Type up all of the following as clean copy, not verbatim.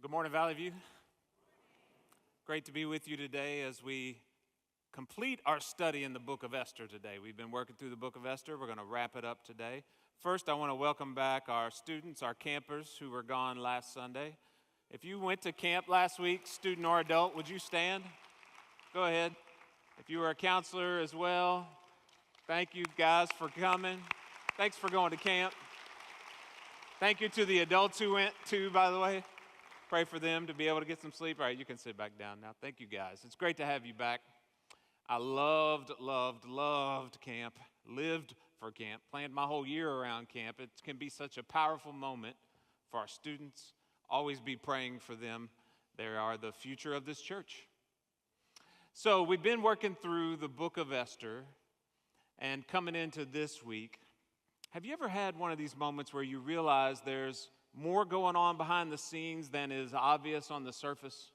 Good morning, Valley View. Great to be with you today as we complete our study in the book of Esther today. We've been working through the book of Esther. We're going to wrap it up today. First, I want to welcome back our students, our campers who were gone last Sunday. If you went to camp last week, student or adult, would you stand? Go ahead. If you were a counselor as well, thank you guys for coming. Thanks for going to camp. Thank you to the adults who went too, by the way. Pray for them to be able to get some sleep. All right, you can sit back down now. Thank you, guys. It's great to have you back. I loved camp, lived for camp, planned my whole year around camp. It can be such a powerful moment for our students. Always be praying for them. They are the future of this church. So we've been working through the book of Esther, and coming into this week, have you ever had one of these moments where you realize there's more going on behind the scenes than is obvious on the surface?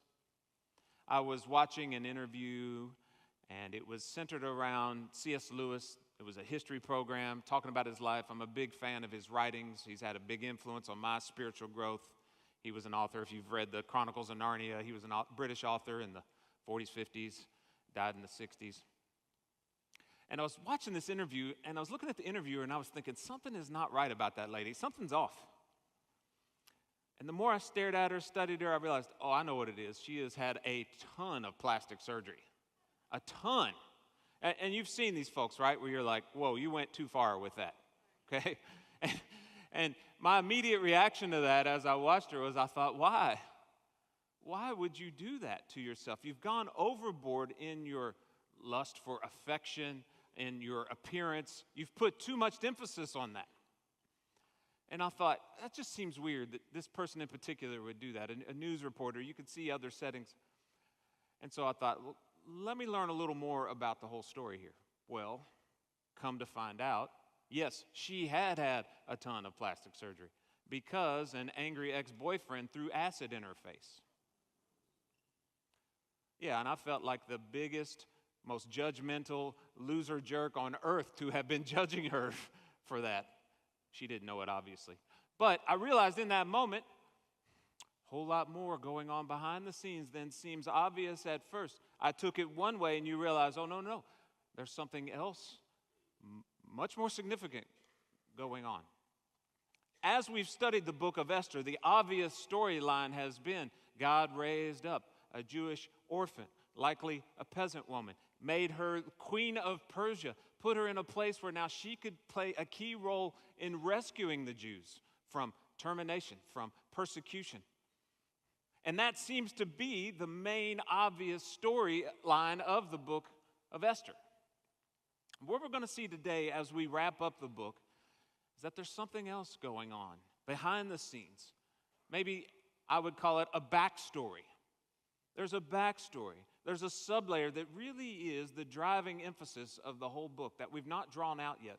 I was watching an interview, and it was centered around C.S. Lewis. It was a history program talking about his life. I'm a big fan of his writings. He's had a big influence on my spiritual growth. He was an author. If you've read the Chronicles of Narnia, he was a British author in the 40s, 50s, died in the 60s. And I was watching this interview, and I was looking at the interviewer, and I was thinking, something is not right about that lady. Something's off. And the more I stared at her, studied her, I realized, oh, I know what it is. She has had a ton of plastic surgery. A ton. And you've seen these folks, right, where you're like, whoa, you went too far with that, okay? And my immediate reaction to that as I watched her was I thought, why? Why would you do that to yourself? You've gone overboard in your lust for affection, in your appearance. You've put too much emphasis on that. And I thought, that just seems weird that this person in particular would do that. A news reporter, you could see other settings. And so I thought, well, let me learn a little more about the whole story here. Well, come to find out, yes, she had a ton of plastic surgery because an angry ex-boyfriend threw acid in her face. Yeah, and I felt like the biggest, most judgmental loser jerk on earth to have been judging her for that. She didn't know it, obviously. But I realized in that moment, a whole lot more going on behind the scenes than seems obvious at first. I took it one way, and you realize, oh, no, there's something else much more significant going on. As we've studied the book of Esther, the obvious storyline has been God raised up a Jewish orphan, likely a peasant woman, made her queen of Persia, put her in a place where now she could play a key role in rescuing the Jews from termination, from persecution. And that seems to be the main obvious storyline of the book of Esther. What we're going to see today as we wrap up the book is that there's something else going on behind the scenes. Maybe I would call it a backstory. There's a backstory. There's a sublayer that really is the driving emphasis of the whole book that we've not drawn out yet,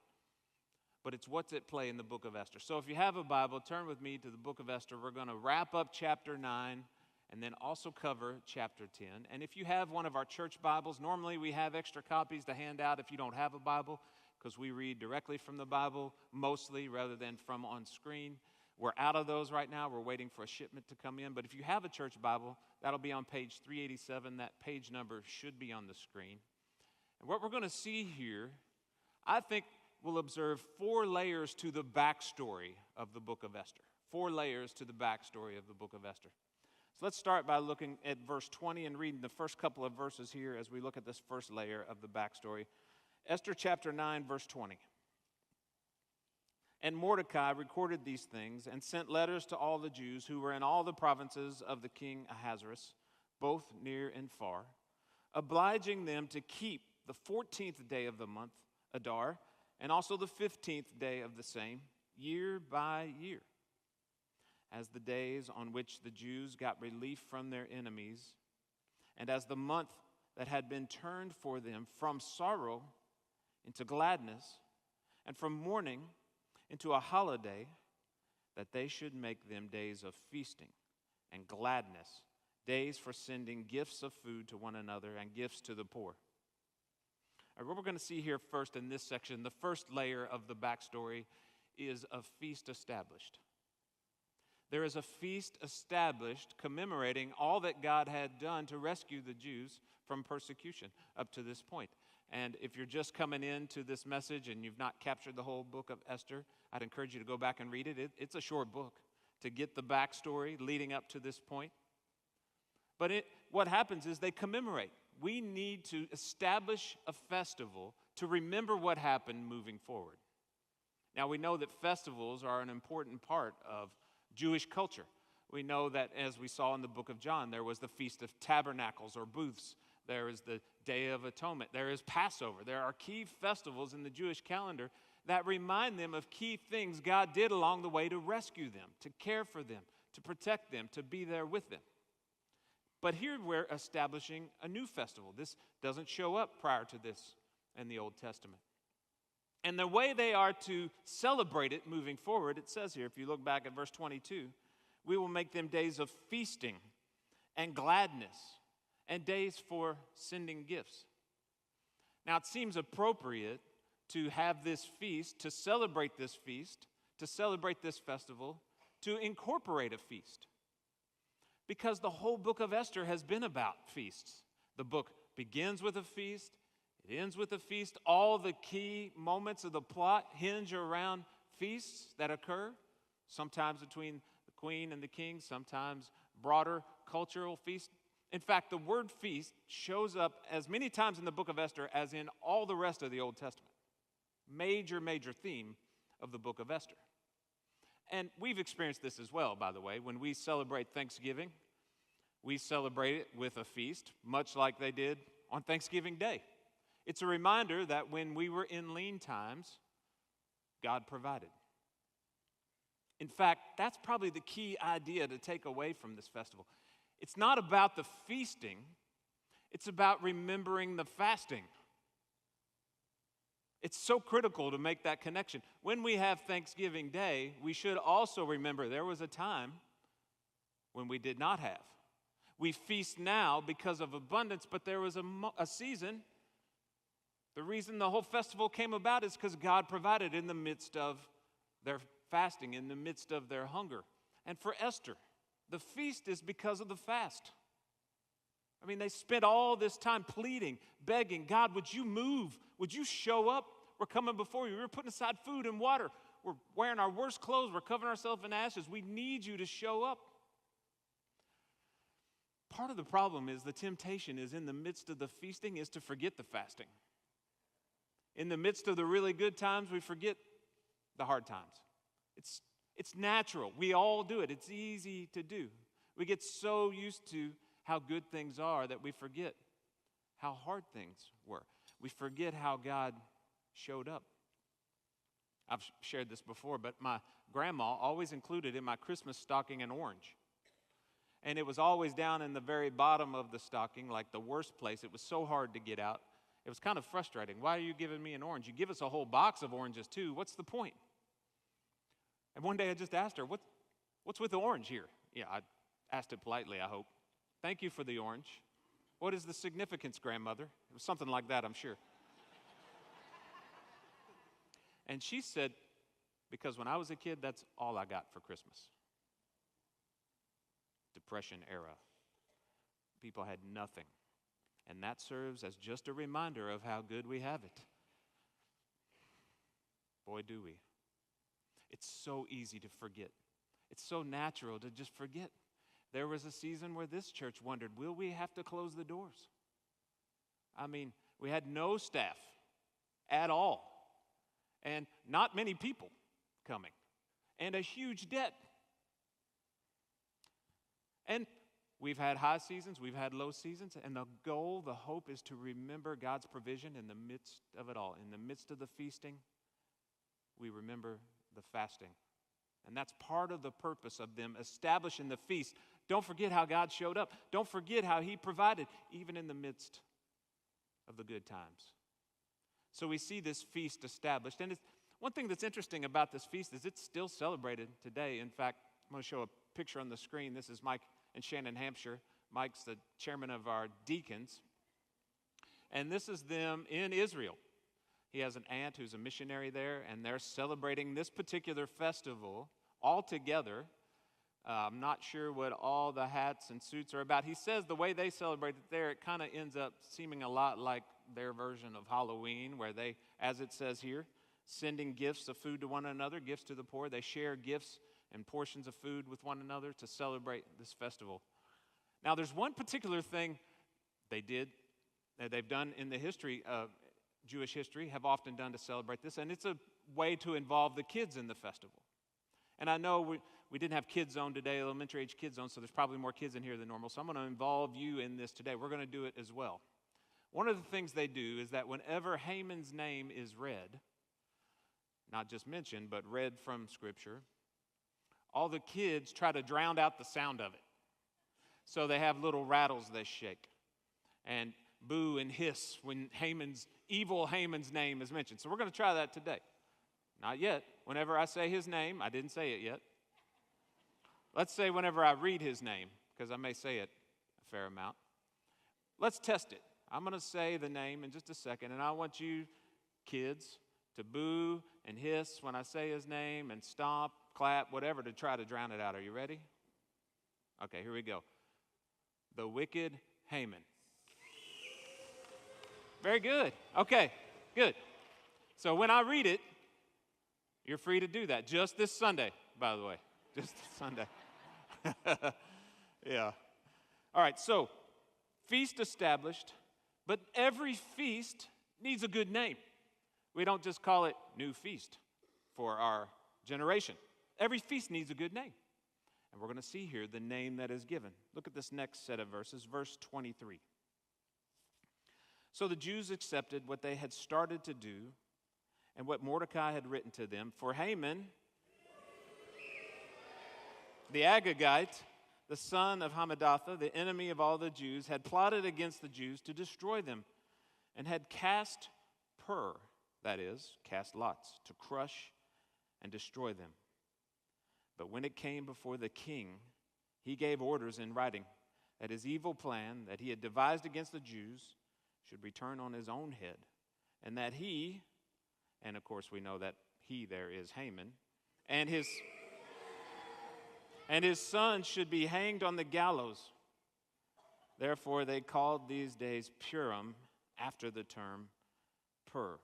but it's what's at play in the book of Esther. So if you have a Bible, turn with me to the book of Esther. We're going to wrap up chapter 9 and then also cover chapter 10. And if you have one of our church Bibles, normally we have extra copies to hand out if you don't have a Bible, because we read directly from the Bible mostly rather than from on screen. We're out of those right now. We're waiting for a shipment to come in. But if you have a church Bible, that'll be on page 387. That page number should be on the screen. And what we're going to see here, I think we'll observe 4 layers to the backstory of the book of Esther. 4 layers to the backstory of the book of Esther. So let's start by looking at verse 20 and reading the first couple of verses here as we look at this first layer of the backstory. Esther chapter 9, verse 20. And Mordecai recorded these things and sent letters to all the Jews who were in all the provinces of the king Ahasuerus, both near and far, obliging them to keep the 14th day of the month, Adar, and also the 15th day of the same, year by year, as the days on which the Jews got relief from their enemies, and as the month that had been turned for them from sorrow into gladness, and from mourning into a holiday, that they should make them days of feasting and gladness, days for sending gifts of food to one another and gifts to the poor. All right, what we're going to see here first in this section, the first layer of the backstory, is a feast established. There is a feast established commemorating all that God had done to rescue the Jews from persecution up to this point. And if you're just coming into this message and you've not captured the whole book of Esther, I'd encourage you to go back and read it. It's a short book to get the backstory leading up to this point. But what happens is they commemorate. We need to establish a festival to remember what happened moving forward. Now, we know that festivals are an important part of Jewish culture. We know that, as we saw in the book of John, there was the Feast of Tabernacles or Booths. There is the Day of Atonement. There is Passover. There are key festivals in the Jewish calendar that remind them of key things God did along the way to rescue them, to care for them, to protect them, to be there with them. But here we're establishing a new festival. This doesn't show up prior to this in the Old Testament. And the way they are to celebrate it moving forward, it says here, if you look back at verse 22, we will make them days of feasting and gladness and days for sending gifts. Now, it seems appropriate to have this feast, to celebrate this feast, to celebrate this festival, to incorporate a feast. Because the whole book of Esther has been about feasts. The book begins with a feast. It ends with a feast. All the key moments of the plot hinge around feasts that occur, sometimes between the queen and the king, sometimes broader cultural feasts. In fact, the word feast shows up as many times in the book of Esther as in all the rest of the Old Testament. Major theme of the book of Esther. And we've experienced this as well, by the way. When we celebrate Thanksgiving, we celebrate it with a feast, much like they did on Thanksgiving Day. It's a reminder that when we were in lean times, God provided. In fact, that's probably the key idea to take away from this festival. It's not about the feasting, it's about remembering the fasting. It's so critical to make that connection. When we have Thanksgiving Day, we should also remember there was a time when we did not have. We feast now because of abundance, but there was a season. The reason the whole festival came about is because God provided in the midst of their fasting, in the midst of their hunger. And for Esther, the feast is because of the fast. I mean, they spent all this time pleading, begging, God, would you move? Would you show up? We're coming before you. We're putting aside food and water. We're wearing our worst clothes. We're covering ourselves in ashes. We need you to show up. Part of the problem is the temptation is in the midst of the feasting is to forget the fasting. In the midst of the really good times, we forget the hard times. It's natural. We all do it. It's easy to do. We get so used to how good things are that we forget how hard things were. We forget how God showed up. I've shared this before, but my grandma always included in my Christmas stocking an orange. And it was always down in the very bottom of the stocking, like the worst place. It was so hard to get out. It was kind of frustrating. Why are you giving me an orange? You give us a whole box of oranges too. What's the point? And one day I just asked her, what's with the orange here? Yeah, I asked it politely, I hope. Thank you for the orange. What is the significance, grandmother? It was something like that, I'm sure. And she said, because when I was a kid, that's all I got for Christmas. Depression era. People had nothing. And that serves as just a reminder of how good we have it. Boy, do we. It's so easy to forget. It's so natural to just forget. There was a season where this church wondered, will we have to close the doors? I mean, we had no staff at all. And not many people coming. And a huge debt. And we've had high seasons, we've had low seasons, and the goal, the hope is to remember God's provision in the midst of it all. In the midst of the feasting, we remember the fasting. And that's part of the purpose of them establishing the feast. Don't forget how God showed up. Don't forget how he provided, even in the midst of the good times. So we see this feast established. And one thing that's interesting about this feast is it's still celebrated today. In fact, I'm going to show a picture on the screen. This is Mike in Shannon, Hampshire. Mike's the chairman of our deacons. And this is them in Israel. He has an aunt who's a missionary there, and they're celebrating this particular festival all together I'm not sure what all the hats and suits are about. He says the way they celebrate it there, it kind of ends up seeming a lot like their version of Halloween, where they, as it says here, sending gifts of food to one another, gifts to the poor. They share gifts and portions of food with one another to celebrate this festival. Now, there's one particular thing they've done in the history of Jewish history, have often done to celebrate this, and it's a way to involve the kids in the festival. And I know we didn't have kids zone today, elementary age kids zone, so there's probably more kids in here than normal. So I'm going to involve you in this today. We're going to do it as well. One of the things they do is that whenever Haman's name is read, not just mentioned, but read from Scripture, all the kids try to drown out the sound of it. So they have little rattles they shake and boo and hiss when evil Haman's name is mentioned. So we're going to try that today. Not yet. Whenever I say his name, I didn't say it yet. Let's say whenever I read his name, because I may say it a fair amount. Let's test it. I'm going to say the name in just a second, and I want you kids to boo and hiss when I say his name and stomp, clap, whatever, to try to drown it out. Are you ready? Okay, here we go. The wicked Haman. Very good. Okay, good. So when I read it, you're free to do that. Just this Sunday, by the way. Just this Sunday. Yeah. All right, so feast established, but every feast needs a good name. We don't just call it New Feast for our generation. Every feast needs a good name. And we're going to see here the name that is given. Look at this next set of verses, verse 23. So the Jews accepted what they had started to do and what Mordecai had written to them. For Haman, the Agagite, the son of Hammedatha, the enemy of all the Jews, had plotted against the Jews to destroy them and had cast that is, cast lots, to crush and destroy them. But when it came before the king, he gave orders in writing that his evil plan that he had devised against the Jews should return on his own head, and that he, and of course we know that he there is Haman, and his son should be hanged on the gallows. Therefore they called these days Purim, after the term Pur.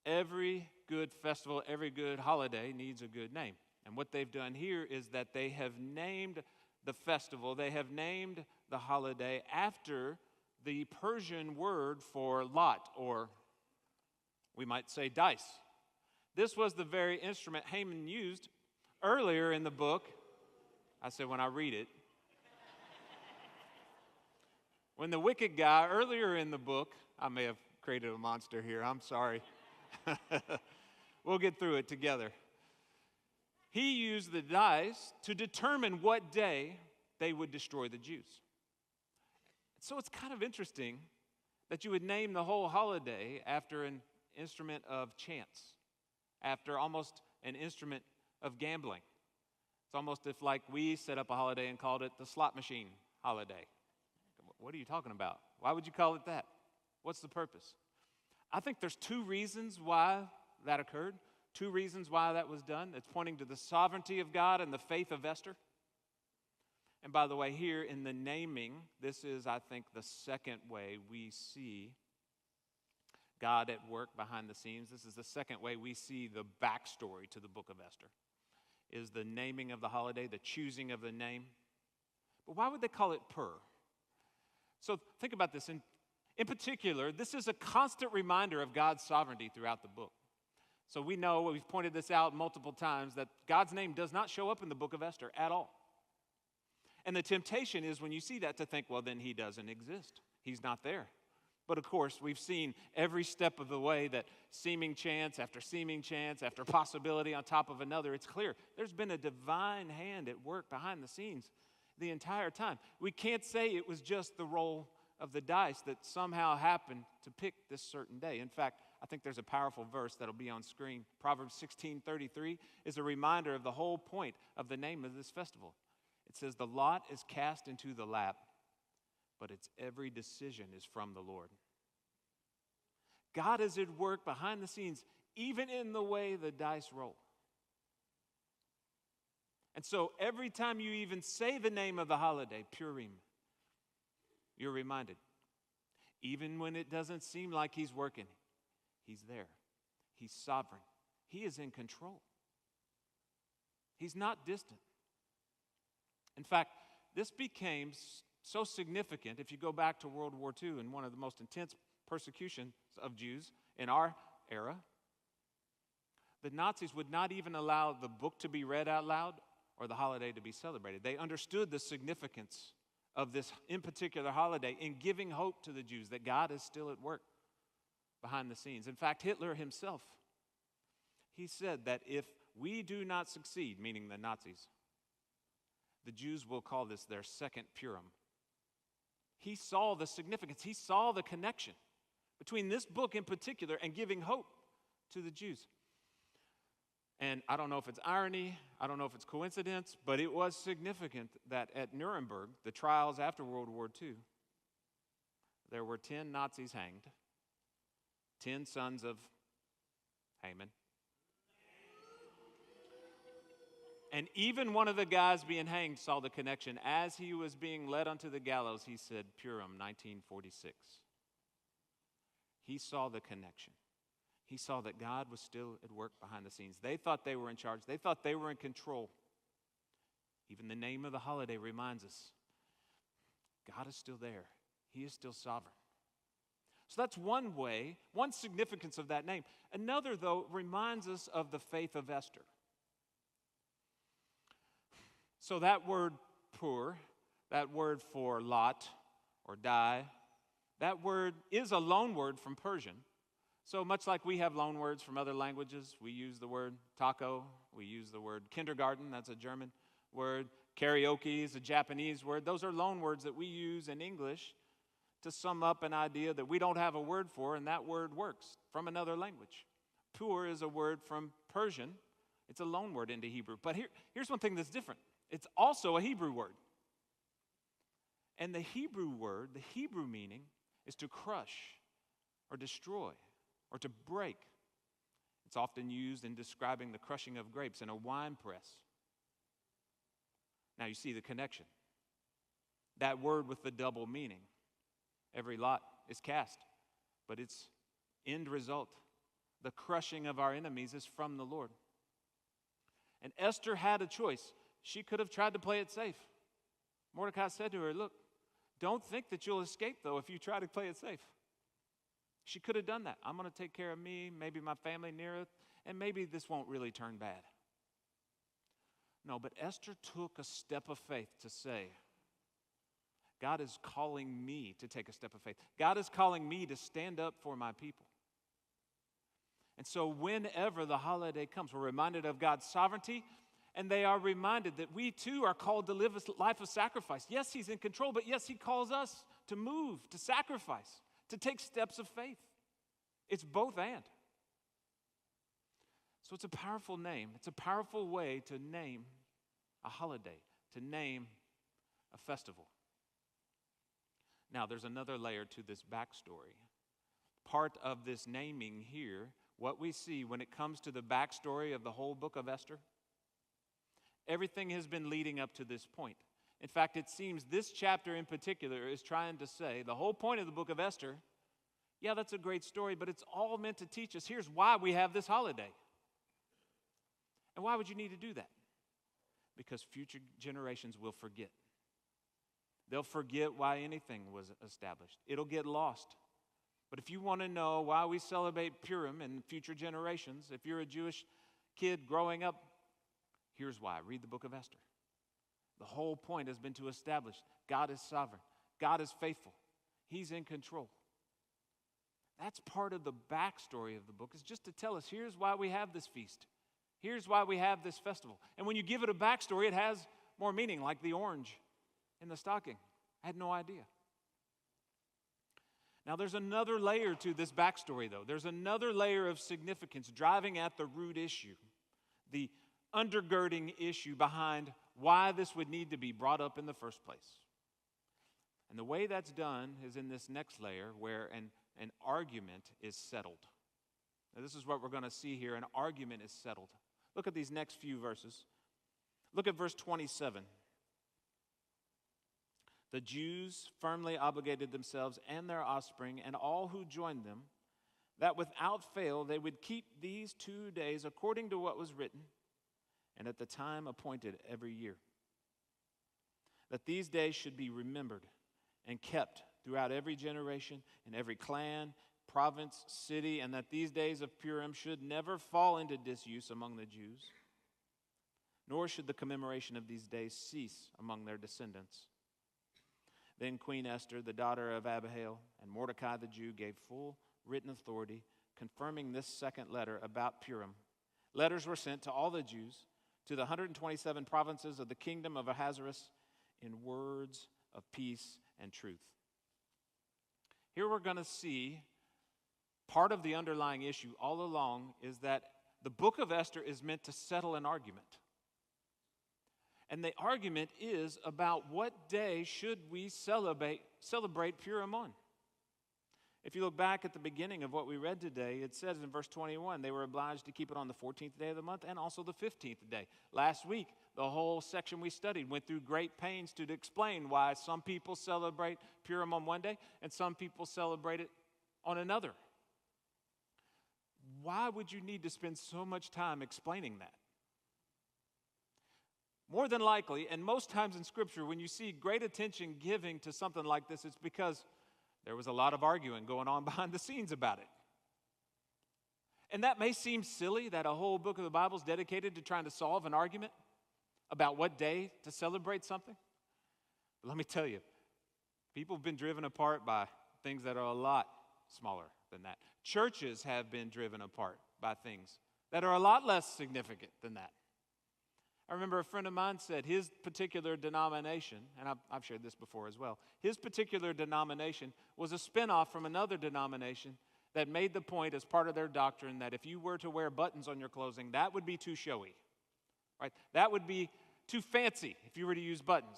Every good festival, every good holiday needs a good name. And what they've done here is that they have named the festival, they have named the holiday after the Persian word for lot, or we might say dice. This was the very instrument Haman used earlier in the book. I said when I read it. When the wicked guy, earlier in the book, I may have created a monster here, I'm sorry. We'll get through it together. He used the dice to determine what day they would destroy the Jews. So it's kind of interesting that you would name the whole holiday after an instrument of chance, after almost an instrument of gambling. It's almost if like we set up a holiday and called it the slot machine holiday. What are you talking about? Why would you call it that? What's the purpose? I think there's two reasons why that occurred, two reasons why that was done. It's pointing to the sovereignty of God and the faith of Esther. And by the way, here in the naming, this is, I think, the second way we see God at work behind the scenes. This is the second way we see the backstory to the book of Esther, is the naming of the holiday, the choosing of the name. But why would they call it Pur? So think about this. In particular, this is a constant reminder of God's sovereignty throughout the book. So we know, we've pointed this out multiple times, that God's name does not show up in the book of Esther at all. And the temptation is when you see that to think, well, then he doesn't exist. He's not there. But of course, we've seen every step of the way that seeming chance after possibility on top of another, it's clear there's been a divine hand at work behind the scenes the entire time. We can't say it was just the roll of the dice that somehow happened to pick this certain day. In fact, I think there's a powerful verse that'll be on screen. Proverbs 16:33 is a reminder of the whole point of the name of this festival. It says, "The lot is cast into the lap, but its every decision is from the Lord." God is at work behind the scenes, even in the way the dice roll. And so every time you even say the name of the holiday, Purim, you're reminded, even when it doesn't seem like he's working, he's there. He's sovereign. He is in control. He's not distant. In fact, this became so significant, if you go back to World War II and one of the most intense persecutions of Jews in our era, the Nazis would not even allow the book to be read out loud or the holiday to be celebrated. They understood the significance of this in particular holiday in giving hope to the Jews that God is still at work behind the scenes. In fact, Hitler himself, he said that if we do not succeed, meaning the Nazis, the Jews will call this their second Purim. He saw the significance. He saw the connection between this book in particular and giving hope to the Jews. And I don't know if it's irony, I don't know if it's coincidence, but it was significant that at Nuremberg, the trials after World War II, there were 10 Nazis hanged, 10 sons of Haman. And even one of the guys being hanged saw the connection. As he was being led onto the gallows, he said, Purim, 1946. He saw the connection. He saw that God was still at work behind the scenes. They thought they were in charge. They thought they were in control. Even the name of the holiday reminds us, God is still there. He is still sovereign. So that's one way, one significance of that name. Another, though, reminds us of the faith of Esther. So that word pur, that word for lot or die, that word is a loan word from Persian. So much like we have loan words from other languages, we use the word taco, we use the word kindergarten, that's a German word. Karaoke is a Japanese word. Those are loan words that we use in English to sum up an idea that we don't have a word for, and that word works from another language. Pur is a word from Persian. It's a loan word into Hebrew. But here's one thing that's different. It's also a Hebrew word. And the Hebrew word, the Hebrew meaning, is to crush or destroy or to break. It's often used in describing the crushing of grapes in a wine press. Now you see the connection. That word with the double meaning. Every lot is cast, but its end result, the crushing of our enemies, is from the Lord. And Esther had a choice. She could have tried to play it safe. Mordecai said to her, look, don't think that you'll escape, though, if you try to play it safe. She could have done that. I'm going to take care of me, maybe my family near it, and maybe this won't really turn bad. No, but Esther took a step of faith to say, God is calling me to take a step of faith. God is calling me to stand up for my people. And so whenever the holiday comes, we're reminded of God's sovereignty, and they are reminded that we too are called to live a life of sacrifice. Yes, He's in control, but yes, He calls us to move, to sacrifice, to take steps of faith. It's both and. So it's a powerful name. It's a powerful way to name a holiday, to name a festival. Now, there's another layer to this backstory. Part of this naming here, what we see when it comes to the backstory of the whole book of Esther, everything has been leading up to this point. In fact, it seems this chapter in particular is trying to say the whole point of the book of Esther, yeah, that's a great story, but it's all meant to teach us, here's why we have this holiday. And why would you need to do that? Because future generations will forget. They'll forget why anything was established. It'll get lost. But if you want to know why we celebrate Purim in future generations, if you're a Jewish kid growing up, here's why. Read the book of Esther. The whole point has been to establish God is sovereign. God is faithful. He's in control. That's part of the backstory of the book, is just to tell us, here's why we have this feast. Here's why we have this festival. And when you give it a backstory, it has more meaning, like the orange in the stocking. I had no idea. Now, there's another layer to this backstory, though. There's another layer of significance driving at the root issue, the undergirding issue behind why this would need to be brought up in the first place. And the way that's done is in this next layer where an argument is settled. Now, this is what we're going to see here. An argument is settled. Look at these next few verses. Look at verse 27. The Jews firmly obligated themselves and their offspring and all who joined them, that without fail they would keep these 2 days according to what was written, and at the time appointed every year. That these days should be remembered and kept throughout every generation, in every clan, province, city, and that these days of Purim should never fall into disuse among the Jews, nor should the commemoration of these days cease among their descendants. Then Queen Esther, the daughter of Abihail, and Mordecai the Jew gave full written authority, confirming this second letter about Purim. Letters were sent to all the Jews, to the 127 provinces of the kingdom of Ahasuerus, in words of peace and truth. Here we're going to see part of the underlying issue all along is that the book of Esther is meant to settle an argument. And the argument is about what day should we celebrate Purim on. If you look back at the beginning of what we read today, it says in verse 21, they were obliged to keep it on the 14th day of the month and also the 15th day. Last week, the whole section we studied went through great pains to explain why some people celebrate Purim on one day and some people celebrate it on another. Why would you need to spend so much time explaining that? More than likely, and most times in Scripture, when you see great attention giving to something like this, it's because there was a lot of arguing going on behind the scenes about it. And that may seem silly that a whole book of the Bible is dedicated to trying to solve an argument about what day to celebrate something. But let me tell you, people have been driven apart by things that are a lot smaller than that. Churches have been driven apart by things that are a lot less significant than that. I remember a friend of mine said his particular denomination, and I've shared this before as well, his particular denomination was a spinoff from another denomination that made the point as part of their doctrine that if you were to wear buttons on your clothing, that would be too showy, right? That would be too fancy if you were to use buttons.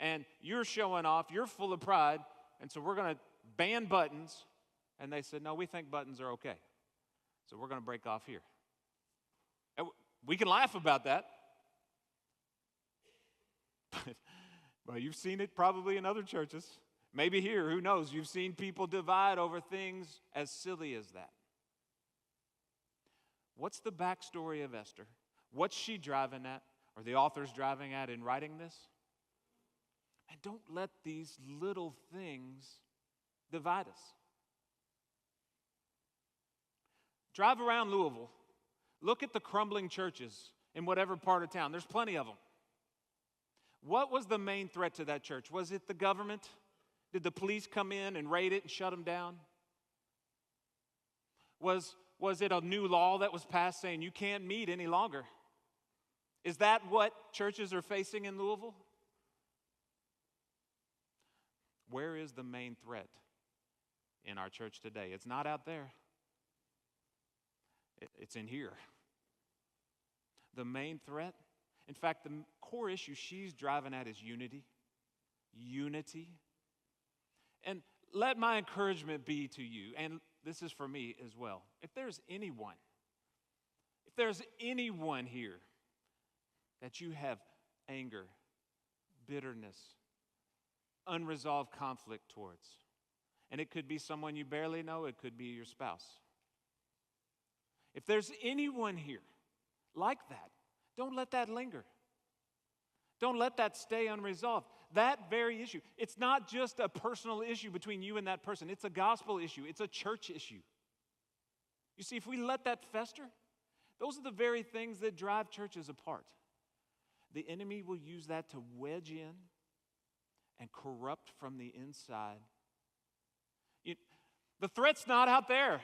And you're showing off, you're full of pride, and so we're going to ban buttons. And they said, no, we think buttons are okay. So we're going to break off here. And we can laugh about that. But you've seen it probably in other churches. Maybe here, who knows? You've seen people divide over things as silly as that. What's the backstory of Esther? What's she driving at? Are the authors driving at in writing this? And don't let these little things divide us. Drive around Louisville. Look at the crumbling churches in whatever part of town. There's plenty of them. What was the main threat to that church? Was it the government? Did the police come in and raid it and shut them down? Was it a new law that was passed saying you can't meet any longer? Is that what churches are facing in Louisville? Where is the main threat in our church today? It's not out there. It's in here. The main threat, in fact, the core issue she's driving at is unity. Unity. And let my encouragement be to you, and this is for me as well. If there's anyone here that you have anger, bitterness, unresolved conflict towards, and it could be someone you barely know, it could be your spouse. If there's anyone here like that, don't let that linger. Don't let that stay unresolved. That very issue, it's not just a personal issue between you and that person. It's a gospel issue. It's a church issue. You see, if we let that fester, those are the very things that drive churches apart. The enemy will use that to wedge in and corrupt from the inside. The threat's not out there.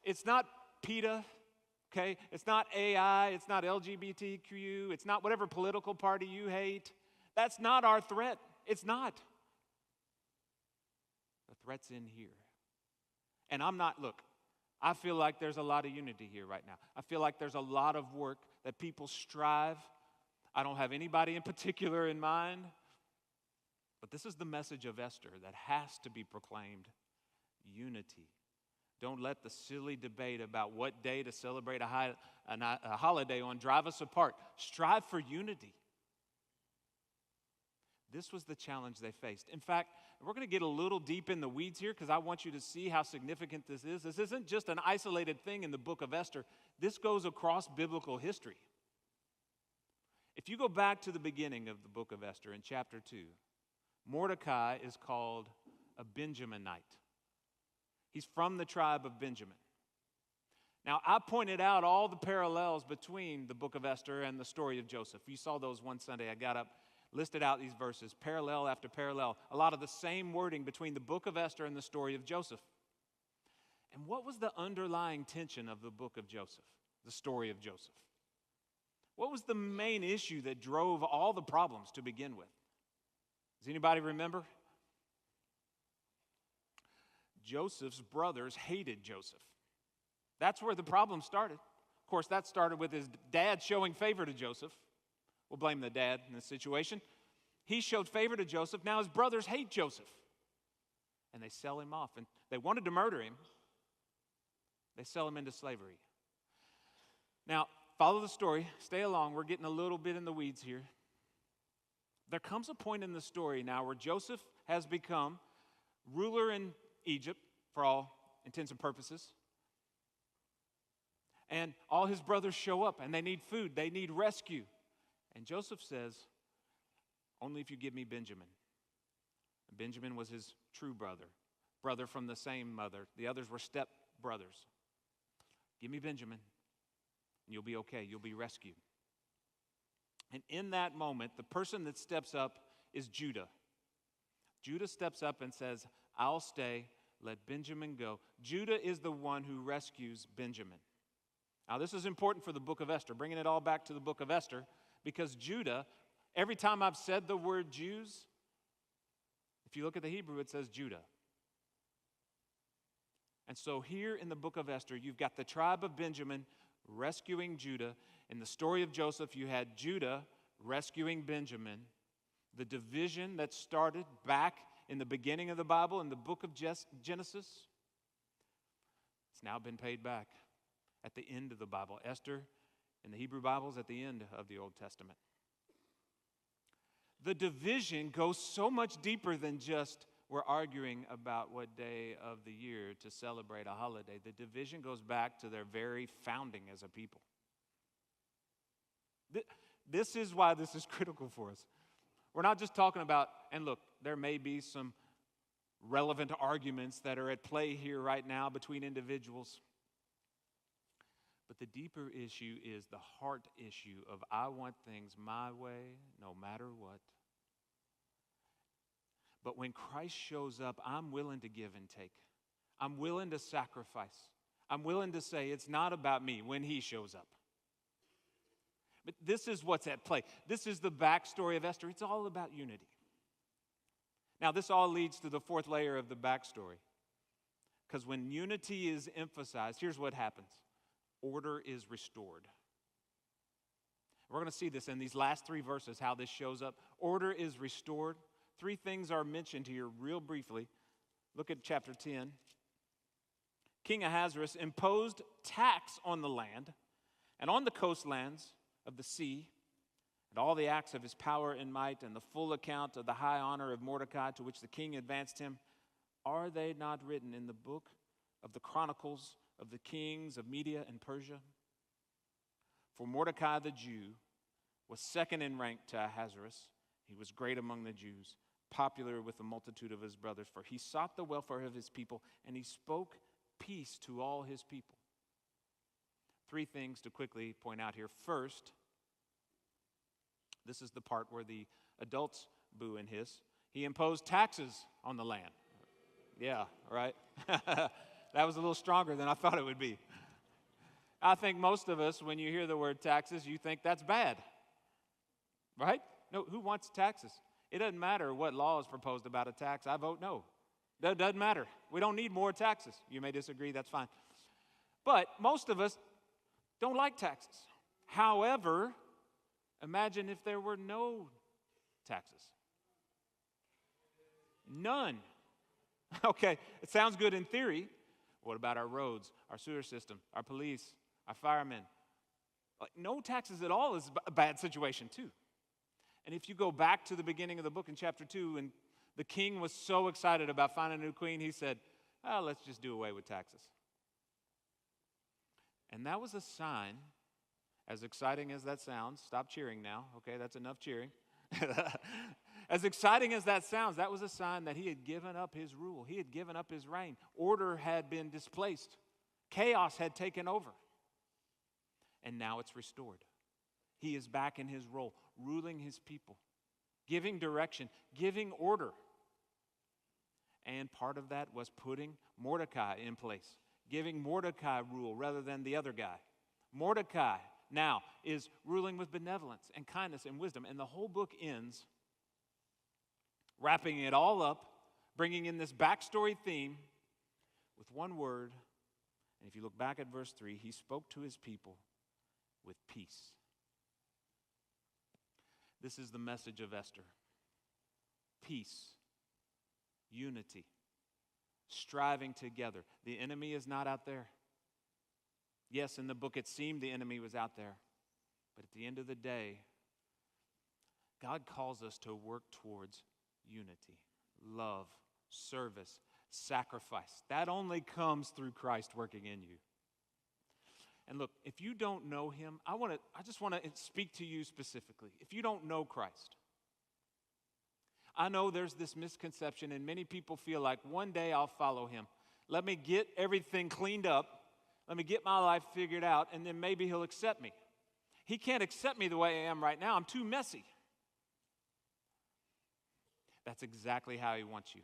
It's not PETA. Okay, it's not AI, it's not LGBTQ, it's not whatever political party you hate. That's not our threat. It's not. The threat's in here. And I feel like there's a lot of unity here right now. I feel like there's a lot of work that people strive. I don't have anybody in particular in mind. But this is the message of Esther that has to be proclaimed. Unity. Don't let the silly debate about what day to celebrate a holiday on drive us apart. Strive for unity. This was the challenge they faced. In fact, we're going to get a little deep in the weeds here because I want you to see how significant this is. This isn't just an isolated thing in the book of Esther. This goes across biblical history. If you go back to the beginning of the book of Esther in chapter 2, Mordecai is called a Benjaminite. He's from the tribe of Benjamin. Now, I pointed out all the parallels between the book of Esther and the story of Joseph. You saw those one Sunday. I got up, listed out these verses, parallel after parallel. A lot of the same wording between the book of Esther and the story of Joseph. And what was the underlying tension of the book of Joseph, the story of Joseph? What was the main issue that drove all the problems to begin with? Does anybody remember? Joseph's brothers hated Joseph. That's where the problem started. Of course, that started with his dad showing favor to Joseph. We'll blame the dad in this situation. He showed favor to Joseph. Now his brothers hate Joseph. And they sell him off. And they wanted to murder him. They sell him into slavery. Now, follow the story. Stay along. We're getting a little bit in the weeds here. There comes a point in the story now where Joseph has become ruler in Egypt for all intents and purposes. And all his brothers show up and they need food. They need rescue. And Joseph says, only if you give me Benjamin. Benjamin was his true brother from the same mother. The others were step brothers. Give me Benjamin and you'll be okay. You'll be rescued. And in that moment, the person that steps up is Judah. Judah steps up and says, I'll stay, let Benjamin go. Judah is the one who rescues Benjamin. Now, this is important for the book of Esther, bringing it all back to the book of Esther, because Judah, every time I've said the word Jews, if you look at the Hebrew, it says Judah. And so here in the book of Esther, you've got the tribe of Benjamin rescuing Judah. In the story of Joseph, you had Judah rescuing Benjamin. The division that started back in the beginning of the Bible, in the book of Genesis, it's now been paid back at the end of the Bible. Esther in the Hebrew Bible is at the end of the Old Testament. The division goes so much deeper than just we're arguing about what day of the year to celebrate a holiday. The division goes back to their very founding as a people. This is why this is critical for us. We're not just talking about, and look, there may be some relevant arguments that are at play here right now between individuals. But the deeper issue is the heart issue of I want things my way no matter what. But when Christ shows up, I'm willing to give and take. I'm willing to sacrifice. I'm willing to say it's not about me when he shows up. But this is what's at play. This is the backstory of Esther. It's all about unity. Now, this all leads to the fourth layer of the backstory. Because when unity is emphasized, here's what happens. Order is restored. We're going to see this in these last three verses, how this shows up. Order is restored. Three things are mentioned here real briefly. Look at chapter 10. King Ahasuerus imposed tax on the land and on the coastlands of the sea, and all the acts of his power and might, and the full account of the high honor of Mordecai to which the king advanced him. Are they not written in the book of the chronicles of the kings of Media and Persia? For Mordecai the Jew was second in rank to Ahasuerus. He was great among the Jews, popular with the multitude of his brothers, for he sought the welfare of his people, and he spoke peace to all his people. Three things to quickly point out here. First, this is the part where the adults boo and hiss. He imposed taxes on the land. Yeah, right? That was a little stronger than I thought it would be. I think most of us, when you hear the word taxes, you think that's bad. Right? No, who wants taxes? It doesn't matter what law is proposed about a tax. I vote no. That doesn't matter. We don't need more taxes. You may disagree, that's fine. But most of us don't like taxes. However, imagine if there were no taxes. None. Okay, it sounds good in theory. What about our roads, our sewer system, our police, our firemen? Like, no taxes at all is a bad situation too. And if you go back to the beginning of the book in chapter 2, and the king was so excited about finding a new queen, he said, oh, let's just do away with taxes. And that was a sign, as exciting as that sounds, stop cheering now, okay, that's enough cheering. As exciting as that sounds, that was a sign that he had given up his rule. He had given up his reign. Order had been displaced. Chaos had taken over. And now it's restored. He is back in his role, ruling his people, giving direction, giving order. And part of that was putting Mordecai in place, giving Mordecai rule rather than the other guy. Mordecai now is ruling with benevolence and kindness and wisdom. And the whole book ends wrapping it all up, bringing in this backstory theme with one word. And if you look back at verse 3, he spoke to his people with peace. This is the message of Esther. Peace, unity, striving together. The enemy is not out there. Yes, in the book it seemed the enemy was out there. But at the end of the day, God calls us to work towards unity, love, service, sacrifice. That only comes through Christ working in you. And look, if you don't know him, I just want to speak to you specifically. If you don't know Christ, I know there's this misconception, and many people feel like one day I'll follow him. Let me get everything cleaned up. Let me get my life figured out, and then maybe he'll accept me. He can't accept me the way I am right now. I'm too messy. That's exactly how he wants you.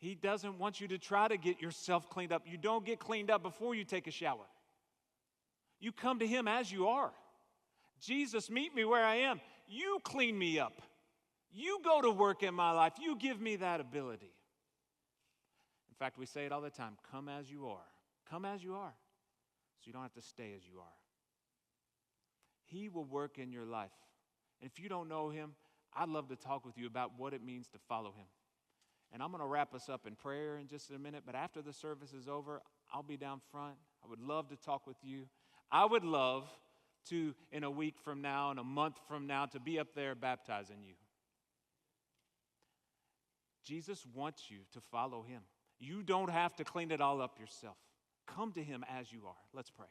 He doesn't want you to try to get yourself cleaned up. You don't get cleaned up before you take a shower. You come to him as you are. Jesus, meet me where I am. You clean me up. You go to work in my life. You give me that ability. In fact, we say it all the time, come as you are. Come as you are, so you don't have to stay as you are. He will work in your life. And if you don't know him, I'd love to talk with you about what it means to follow him. And I'm going to wrap us up in prayer in just a minute, but after the service is over, I'll be down front. I would love to talk with you. I would love to, in a week from now, and a month from now, to be up there baptizing you. Jesus wants you to follow him. You don't have to clean it all up yourself. Come to him as you are. Let's pray.